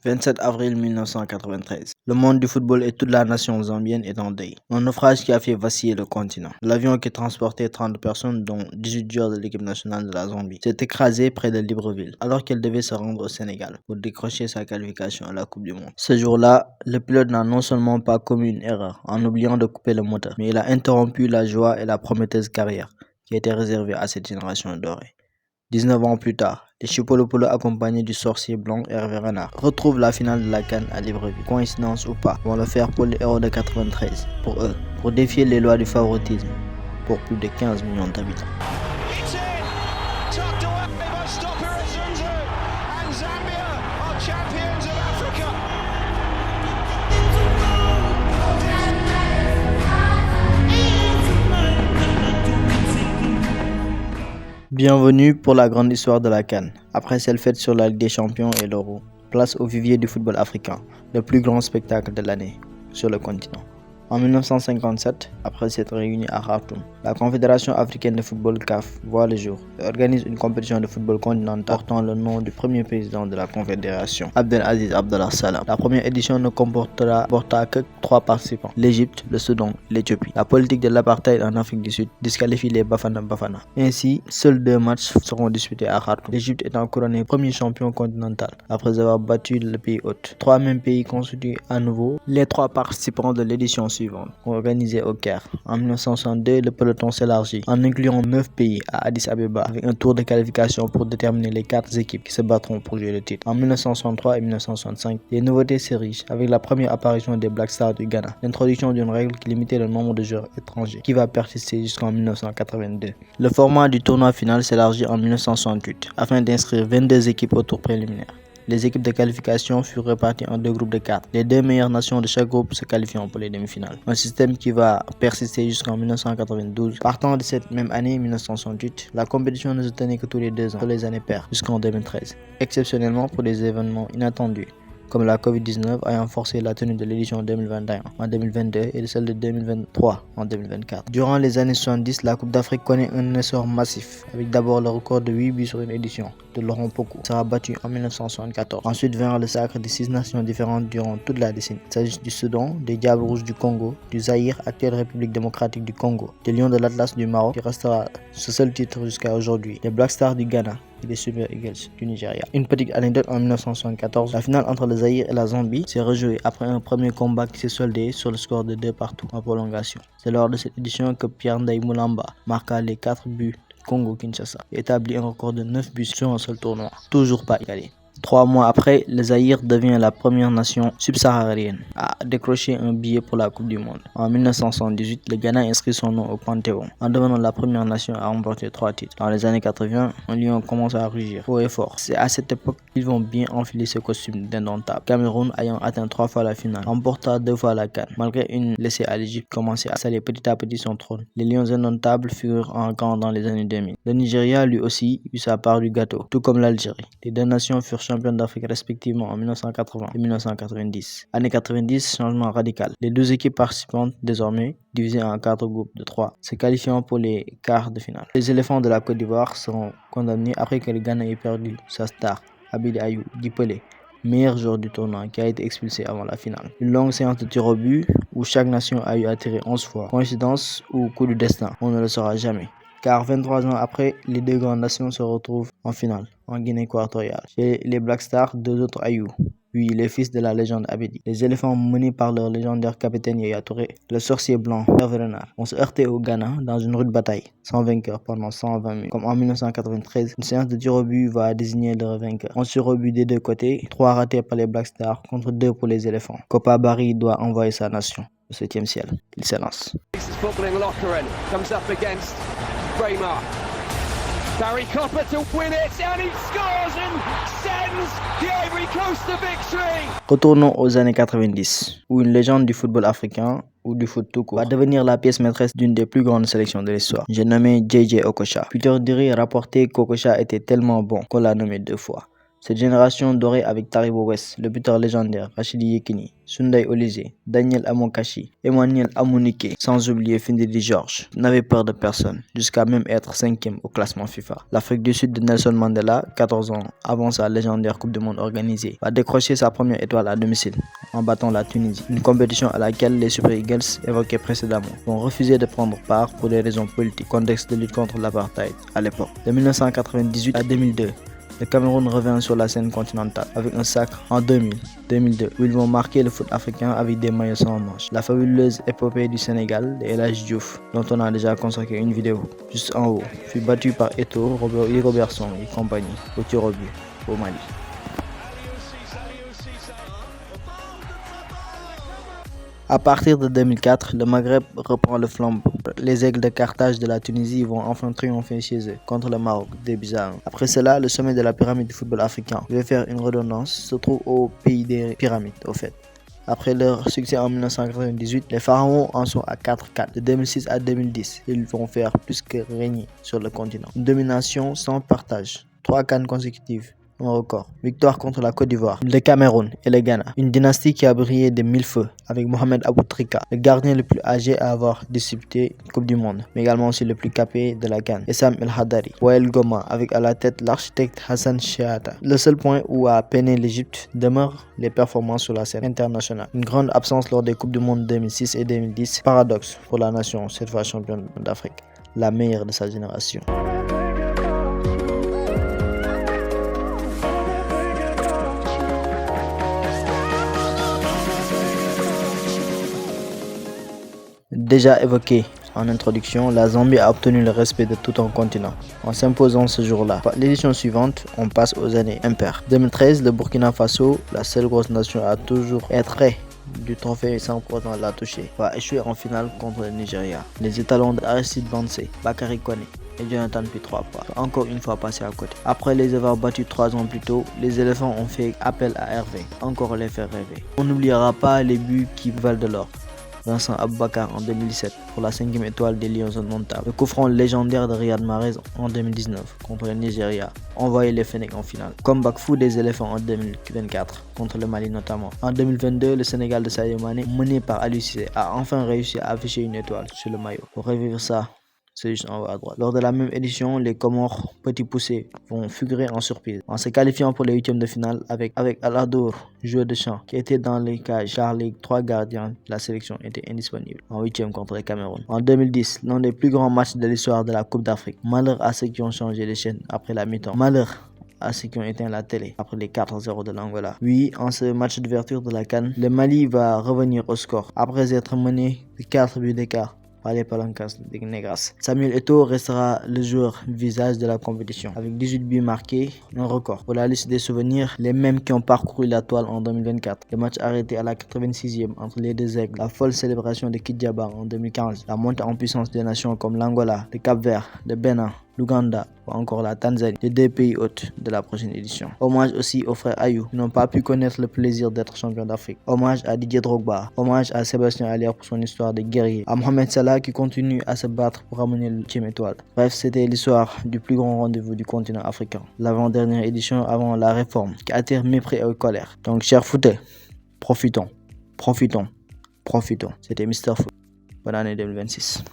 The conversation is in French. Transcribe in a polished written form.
27 avril 1993. Le monde du football et toute la nation zambienne est en deuil. Un naufrage qui a fait vaciller le continent. L'avion qui transportait 30 personnes, dont 18 joueurs de l'équipe nationale de la Zambie, s'est écrasé près de Libreville, alors qu'elle devait se rendre au Sénégal pour décrocher sa qualification à la Coupe du Monde. Ce jour-là, le pilote n'a non seulement pas commis une erreur en oubliant de couper le moteur, mais il a interrompu la joie et la prometteuse carrière qui était réservée à cette génération dorée. 19 ans plus tard, les Chipolopolo accompagnés du sorcier blanc Hervé Renard retrouvent la finale de la CAN à Libreville. Coïncidence ou pas, vont le faire pour les héros de 93, pour eux, pour défier les lois du favoritisme, pour plus de 15 millions d'habitants. Bienvenue pour la grande histoire de la CAN. Après celle faite sur la Ligue des Champions et l'Euro, place au vivier du football africain, le plus grand spectacle de l'année sur le continent. En 1957, après s'être réunie à Khartoum, la Confédération africaine de football CAF voit le jour et organise une compétition de football continental portant le nom du premier président de la Confédération, Abdelaziz Abdallah Saleh. La première édition ne comporta que 3 participants, l'Égypte, le Soudan et l'Éthiopie. La politique de l'apartheid en Afrique du Sud disqualifie les Bafana Bafana. Ainsi, seuls 2 matchs seront disputés à Khartoum, l'Égypte étant couronné premier champion continental après avoir battu le pays hôte. 3 mêmes pays constituent à nouveau les 3 participants de l'édition suivante, organisée au Caire. En 1962, le peloton s'élargit en incluant 9 pays à Addis Abeba avec un tour de qualification pour déterminer les 4 équipes qui se battront pour jouer le titre. En 1963 et 1965, les nouveautés s'érigent avec la première apparition des Black Stars du Ghana, l'introduction d'une règle qui limitait le nombre de joueurs étrangers qui va persister jusqu'en 1982. Le format du tournoi final s'élargit en 1968 afin d'inscrire 22 équipes au tour préliminaire. Les équipes de qualification furent réparties en 2 groupes de 4, les 2 meilleures nations de chaque groupe se qualifiant pour les demi-finales. Un système qui va persister jusqu'en 1992. Partant de cette même année 1968, la compétition ne se tenait que tous les 2 ans, pour les années paires, jusqu'en 2013, exceptionnellement pour des événements inattendus, comme la Covid-19 ayant forcé la tenue de l'édition 2021 en 2022 et de celle de 2023 en 2024. Durant les années 70, la Coupe d'Afrique connaît un essor massif, avec d'abord le record de 8 buts sur une édition de Laurent Pokou, sera battu en 1974. Ensuite vint le sacre de 6 nations différentes durant toute la décennie. Il s'agit du Soudan, des Diables Rouges du Congo, du Zaïre, actuelle République démocratique du Congo, des Lions de l'Atlas du Maroc, qui restera ce seul titre jusqu'à aujourd'hui, des Black Stars du Ghana et les Super Eagles du Nigeria. Une petite anecdote: en 1974, la finale entre le Zaïre et la Zambie s'est rejouée après un premier combat qui s'est soldé sur le score de 2-2 en prolongation. C'est lors de cette édition que Pierre Ndeye Moulamba marqua les 4 buts Congo-Kinshasa et établit un record de 9 buts sur un seul tournoi, toujours pas égalé. 3 mois après, le Zaïre devient la première nation subsaharienne à décrocher un billet pour la Coupe du Monde. En 1978, le Ghana inscrit son nom au Panthéon, en devenant la première nation à remporter 3 titres. Dans les années 80, un lion commence à rugir haut et fort. C'est à cette époque qu'ils vont bien enfiler ce costume d'indomptable. Cameroun, ayant atteint 3 fois la finale, remporta 2 fois la CAN. Malgré une laissée à l'Égypte, commençait à salir petit à petit son trône. Les lions indomptables furent en grand dans les années 2000. Le Nigeria, lui aussi, eut sa part du gâteau, tout comme l'Algérie. Les 2 nations furent championnes d'Afrique respectivement en 1980 et 1990. Année 90, changement radical. Les 12 équipes participantes, désormais divisées en 4 groupes de 3, se qualifiant pour les quarts de finale. Les éléphants de la Côte d'Ivoire seront condamnés après que le Ghana ait perdu sa star, Abid Ayou Dipolé, meilleur joueur du tournoi, qui a été expulsé avant la finale. Une longue séance de tir au but où chaque nation a eu à tirer 11 fois. Coïncidence ou coup du destin, on ne le saura jamais. Car 23 ans après, les 2 grandes nations se retrouvent en finale, en Guinée équatoriale. Chez les Black Stars, 2 autres Ayou, oui, les fils de la légende Abedi. Les éléphants menés par leur légendaire capitaine Yaya Touré, le sorcier blanc Hervé Renard, ont se heurté au Ghana dans une rude bataille, sans vainqueur pendant 120 minutes. Comme en 1993, une séance de tir au but va désigner le vainqueur. 11 tirs au but des 2 côtés, 3 ratés par les Black Stars contre 2 pour les éléphants. Kopa Barry doit envoyer sa nation au 7e ciel. Il s'élance. Barry Copper to win it, and he scores and sends the Ivory Coast to victory. Retournons aux années 90, où une légende du football africain ou du foot tout court va devenir la pièce maîtresse d'une des plus grandes sélections de l'histoire. J'ai nommé JJ Okocha. Peter Dury rapportait qu'Okocha était tellement bon qu'on l'a nommé 2 fois. Cette génération dorée avec Taribo West, le buteur légendaire, Rachidi Yekini, Sunday Olise, Daniel Amokachi, Emmanuel Amunike, sans oublier Findidi George, n'avait peur de personne, jusqu'à même être 5e au classement FIFA. L'Afrique du Sud de Nelson Mandela, 14 ans avant sa légendaire Coupe du Monde organisée, va décrocher sa première étoile à domicile, en battant la Tunisie, une compétition à laquelle les Super Eagles évoqués précédemment vont refuser de prendre part pour des raisons politiques, contexte de lutte contre l'apartheid à l'époque. De 1998 à 2002, le Cameroun revient sur la scène continentale avec un sacre en 2002 où ils vont marquer le foot africain avec des maillots sans manches. La fabuleuse épopée du Sénégal de El Hadji Diouf, dont on a déjà consacré une vidéo juste en haut, fut battue par Eto'o, Robertson et compagnie au tir au but au Mali. À partir de 2004, le Maghreb reprend le flambeau. Les Aigles de Carthage de la Tunisie vont enfin triompher chez eux contre le Maroc des Bizarres. Après cela, le sommet de la pyramide du football africain, je vais faire une redondance, se trouve au pays des pyramides au fait. Après leur succès en 1998, les Pharaons en sont à 4-4. De 2006 à 2010, ils vont faire plus que régner sur le continent. Une domination sans partage. 3 CAN consécutives. Un record. Victoire contre la Côte d'Ivoire, le Cameroun et le Ghana. Une dynastie qui a brillé de 1000 feux avec Mohamed Aboutrika, le gardien le plus âgé à avoir disputé une Coupe du Monde, mais également aussi le plus capé de la CAN, Essam El Hadari. Wael Goma avec à la tête l'architecte Hassan Shehata. Le seul point où a peiné l'Égypte demeure les performances sur la scène internationale. Une grande absence lors des Coupes du Monde 2006 et 2010. Paradoxe pour la nation, cette fois championne d'Afrique, la meilleure de sa génération. Déjà évoqué en introduction, la Zambie a obtenu le respect de tout un continent en s'imposant ce jour-là. L'édition suivante, on passe aux années impaires. 2013, le Burkina Faso, la seule grosse nation à toujours être près du trophée sans pourtant la toucher, va échouer en finale contre le Nigeria. Les étalons d'Aristide Bansé, Bakary Koné et Jonathan P3 encore une fois passé à côté. Après les avoir battus 3 ans plus tôt, les éléphants ont fait appel à Hervé, encore les faire rêver. On n'oubliera pas les buts qui valent de l'or. Vincent Aboubakar en 2017 pour la 5e étoile des Lions indomptables. Le coup franc légendaire de Riyad Mahrez en 2019 contre le Nigeria, envoyé les Fennecs en finale. Comeback fou des éléphants en 2024 contre le Mali notamment. En 2022, le Sénégal de Sadio Mané, mené par Aliou Cissé, a enfin réussi à afficher une étoile sur le maillot. Pour revivre ça, c'est juste en haut à droite. Lors de la même édition, les Comores petits poussés vont figurer en surprise en se qualifiant pour les 8e de finale avec Aladour, joueur de champ, qui était dans les cages car les 3 gardiens de la sélection étaient indisponibles en 8e contre le Cameroun. En 2010, l'un des plus grands matchs de l'histoire de la Coupe d'Afrique. Malheur à ceux qui ont changé les chaînes après la mi-temps. Malheur à ceux qui ont éteint la télé après les 4-0 de l'Angola. Oui, en ce match d'ouverture de la CAN, le Mali va revenir au score après être mené de 4 buts d'écart par les Palancas de Negras. Samuel Eto'o restera le joueur visage de la compétition avec 18 buts marqués, un record. Pour la liste des souvenirs, les mêmes qui ont parcouru la toile en 2024. Le match arrêté à la 86e entre les deux aigles, la folle célébration de Kidjaba en 2015, la montée en puissance des nations comme l'Angola, le Cap-Vert, le Bénin, l'Ouganda ou encore la Tanzanie, les 2 pays hôtes de la prochaine édition. Hommage aussi aux frères Ayou qui n'ont pas pu connaître le plaisir d'être champion d'Afrique. Hommage à Didier Drogba, hommage à Sébastien Haller pour son histoire de guerrier, à Mohamed Salah qui continue à se battre pour ramener le 8e étoile. Bref, c'était l'histoire du plus grand rendez-vous du continent africain, l'avant-dernière édition avant la réforme qui attire mépris et colère. Donc chers footeux, profitons. C'était Mr Foot. Bonne année 2026.